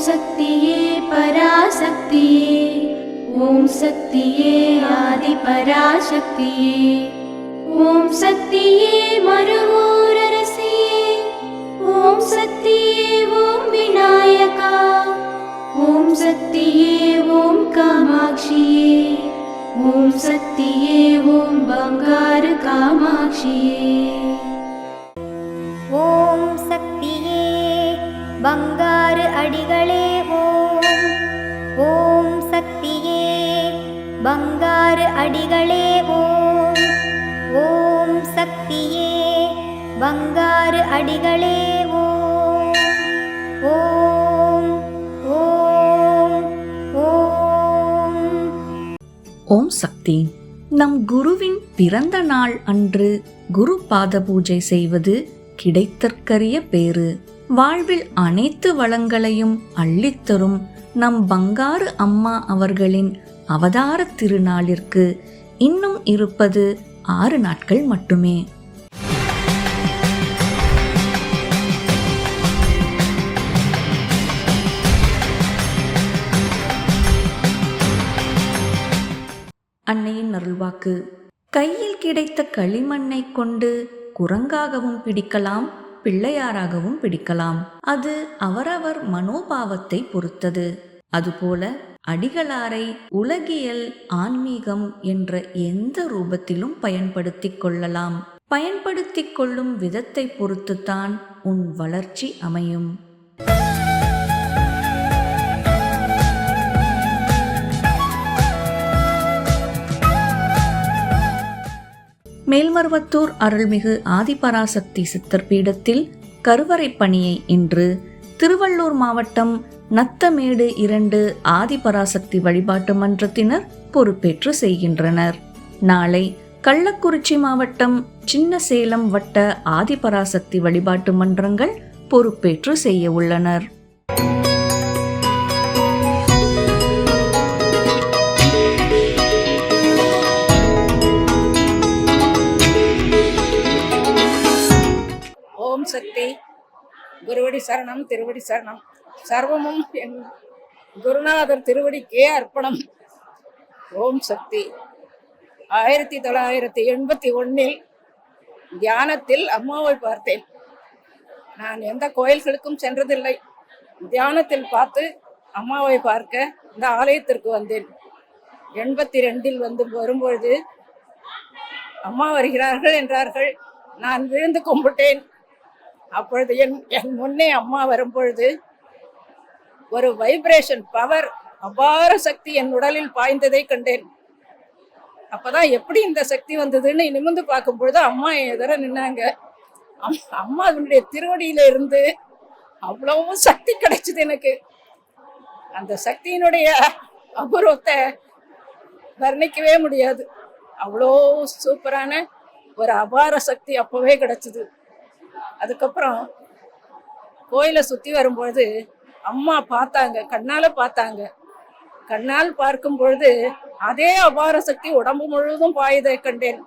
சக்தியே பராசக்தியே, ஓம் சக்தியே ஆதி பராசக்தியே, ஓம் சக்தியே மறுவூரரசியே, ஓம் சக்தியே ஓம் விநாயகா, ஓம் சக்தியே ஓம் காமாட்சியே, ஓம் சக்தியே ஓம் பங்காரு காமாட்சியே. ஓம் சக்தியே பங்காரு அடிகளே ஓம். ஓம் சக்தியே பங்காரு அடிகளே ஓம். ஓம் சக்தியே பங்காரு அடிகளே ஓம். ஓம் ஓம் ஓம். ஓம் சக்தி. நம் குருவின் பிறந்த நாள் அன்று குரு பாத பூஜை செய்வது கிடைத்தற்கரிய பேறு. வாழ்வில் அனைத்து வளங்களையும் அள்ளித்தரும் நம் பங்காரு அம்மா அவர்களின் அவதார திருநாளிற்கு இன்னும் இருப்பது 6 நாட்கள் மட்டுமே. அன்னையின் அருள்வாக்கு. கையில் கிடைத்த களிமண்ணை கொண்டு குரங்காகவும் பிடிக்கலாம், பிள்ளையாராகவும் பிடிக்கலாம். அது அவரவர் மனோபாவத்தை பொறுத்தது. அதுபோல அடிகளாரை உலகியல், ஆன்மீகம் என்ற எந்த ரூபத்திலும் பயன்படுத்திக் கொள்ளலாம். பயன்படுத்திக் கொள்ளும் விதத்தை பொறுத்துத்தான் உன் வளர்ச்சி அமையும். மேல்மருவத்தூர் அருள்மிகு ஆதிபராசக்தி சித்தர் பீடத்தில் கருவறை பணியை இன்று திருவள்ளூர் மாவட்டம் நத்தமேடு 2 ஆதிபராசக்தி வழிபாட்டு மன்றத்தினர் பொறுப்பேற்று செய்கின்றனர். நாளை கள்ளக்குறிச்சி மாவட்டம் சின்ன சேலம் வட்ட ஆதிபராசக்தி வழிபாட்டு மன்றங்கள் பொறுப்பேற்று செய்ய உள்ளனர். ஓம் சக்தி. குருவடி சரணம், திருவடி சரணம். சர்வமும் என் குருநாதர் திருவடிக்கே அர்ப்பணம். ஓம் சக்தி. 1981 தியானத்தில் அம்மாவை பார்த்தேன். நான் எந்த கோயில்களுக்கும் சென்றதில்லை. தியானத்தில் பார்த்து அம்மாவை பார்க்க இந்த ஆலயத்திற்கு வந்தேன். 82 வரும்பொழுது அம்மா வருகிறார்கள் என்றார்கள். நான் விழுந்து கும்பிட்டேன். அப்பொழுது என் முன்னே அம்மா வரும்பொழுது ஒரு வைப்ரேஷன் பவர், அபார சக்தி என் உடலில் பாய்ந்ததை கண்டேன். அப்பதான் எப்படி இந்த சக்தி வந்ததுன்னு நிமிர்ந்து பார்க்கும் பொழுது அம்மா எதிர நின்னாங்க. அம்மாவுடைய திருவடியில இருந்து அவ்வளவு சக்தி கிடைச்சது எனக்கு. அந்த சக்தியினுடைய அபூர்வத்தை வர்ணிக்கவே முடியாது. அவ்வளோ சூப்பரான ஒரு அபார சக்தி அப்பவே கிடைச்சது. அதுக்கப்புறம் கோயிலை சுற்றி வரும்பொழுது அம்மா பார்த்தாங்க, கண்ணால் பார்த்தாங்க. கண்ணால் பார்க்கும் பொழுது அதே அபார சக்தி உடம்பு முழுவதும் பாயதை கண்டேன்.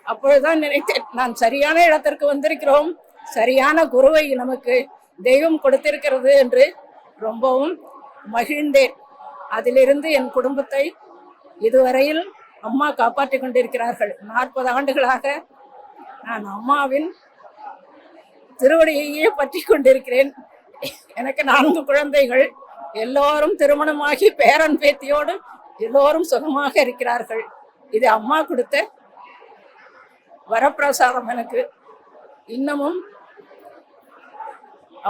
அப்பொழுதுதான் நினைத்தேன், நான் சரியான இடத்திற்கு வந்திருக்கிறோம், சரியான குருவை நமக்கு தெய்வம் கொடுத்திருக்கிறது என்று ரொம்பவும் மகிழ்ந்தேன். அதிலிருந்து என் குடும்பத்தை இதுவரையில் அம்மா காப்பாற்றி கொண்டிருக்கிறார்கள். 40 ஆண்டுகளாக நான் அம்மாவின் திருவடியையே பற்றி கொண்டிருக்கிறேன். எனக்கு 4 குழந்தைகள். எல்லோரும் திருமணமாகி பேரன் பேத்தியோடு எல்லோரும் சுகமாக இருக்கிறார்கள். இது அம்மா கொடுத்த வரப்பிரசாதம் எனக்கு. இன்னமும்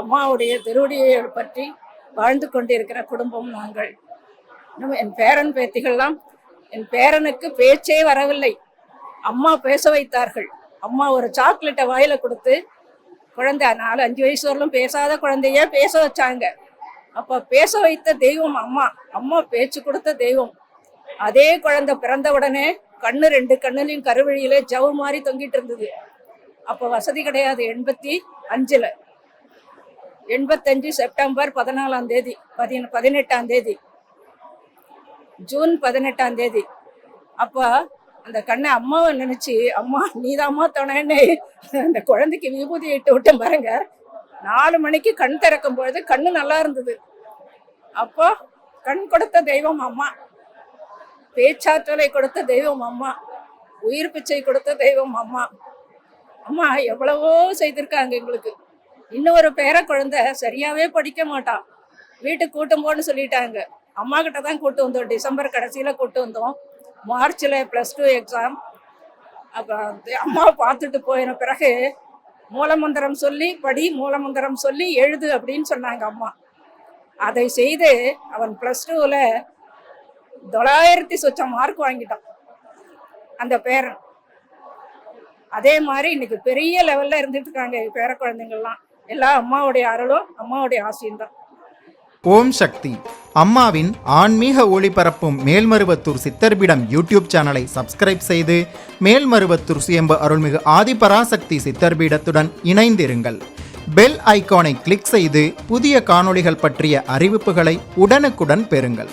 அம்மாவுடைய திருவடியை பற்றி வாழ்ந்து கொண்டிருக்கிற குடும்பம் நாங்கள். இன்னும் என் பேரன் பேத்திகள்லாம், என் பேரனுக்கு பேச்சே வரவில்லை, அம்மா பேச வைத்தார்கள். அம்மா ஒரு சாக்லேட்டை வாயில கொடுத்து, குழந்தை 4-5 வயசு வரலும் பேசாத குழந்தைய பேச வச்சாங்க. அப்ப பேச வைத்த தெய்வம் அம்மா. அம்மா பேச்சு கொடுத்த தெய்வம். அதே குழந்தை பிறந்த உடனே 2 கண்ணுலையும் கருவழியில ஜவு மாதிரி தொங்கிட்டு இருந்தது. அப்ப வசதி கிடையாது. 85 செப்டம்பர் 14ஆம் தேதி, 18ஆம் தேதி, ஜூன் 18ஆம் தேதி. அப்ப அந்த கண்ணை அம்மாவை நினைச்சு, அம்மா நீதாம்மா துணைன்னு அந்த குழந்தைக்கு விபூதி இட்டு விட்டேன் பாருங்க. 4 மணிக்கு கண் திறக்கும் பொழுது கண்ணு நல்லா இருந்தது. அப்போ கண் கொடுத்த தெய்வம் அம்மா, பேச்சாற்றலை கொடுத்த தெய்வம் அம்மா, உயிர் பிச்சை கொடுத்த தெய்வம் அம்மா. அம்மா எவ்வளவோ செய்திருக்காங்க எங்களுக்கு. இன்னொரு பேர குழந்தை சரியாவே படிக்க மாட்டான், வீட்டுக்கு கூட்டும் போன்னு சொல்லிட்டாங்க. அம்மா கிட்ட தான் கூட்டு வந்தோம். டிசம்பர் கடைசியில் கூட்டு வந்தோம். மார்ச்சில் +2 எக்ஸாம். அப்போ அம்மாவை பார்த்துட்டு போயின பிறகு மூலமந்திரம் சொல்லி படி, மூலமந்திரம் சொல்லி எழுது அப்படின்னு சொன்னாங்க அம்மா. அதை செய்து அவன் +2ல் 900 சொச்சம் மார்க் வாங்கிட்டான் அந்த பேரன். அதே மாதிரி இன்னைக்கு பெரிய லெவலில் இருந்துட்டு இருக்காங்க பேர குழந்தைங்கள்லாம். எல்லாம் அம்மாவுடைய அருளும் அம்மாவுடைய ஆசையும் தான். ஓம் சக்தி. அம்மாவின் ஆன்மீக ஒளிபரப்பும் மேல்மருவத்தூர் சித்தர்பீடம் யூடியூப் சேனலை சப்ஸ்கிரைப் செய்து மேல்மருவத்தூர் சுயம்பு அருள்மிகு ஆதிபராசக்தி சித்தர்பீடத்துடன் இணைந்திருங்கள். பெல் ஐகானை கிளிக் செய்து புதிய காணொளிகள் பற்றிய அறிவிப்புகளை உடனுக்குடன் பெறுங்கள்.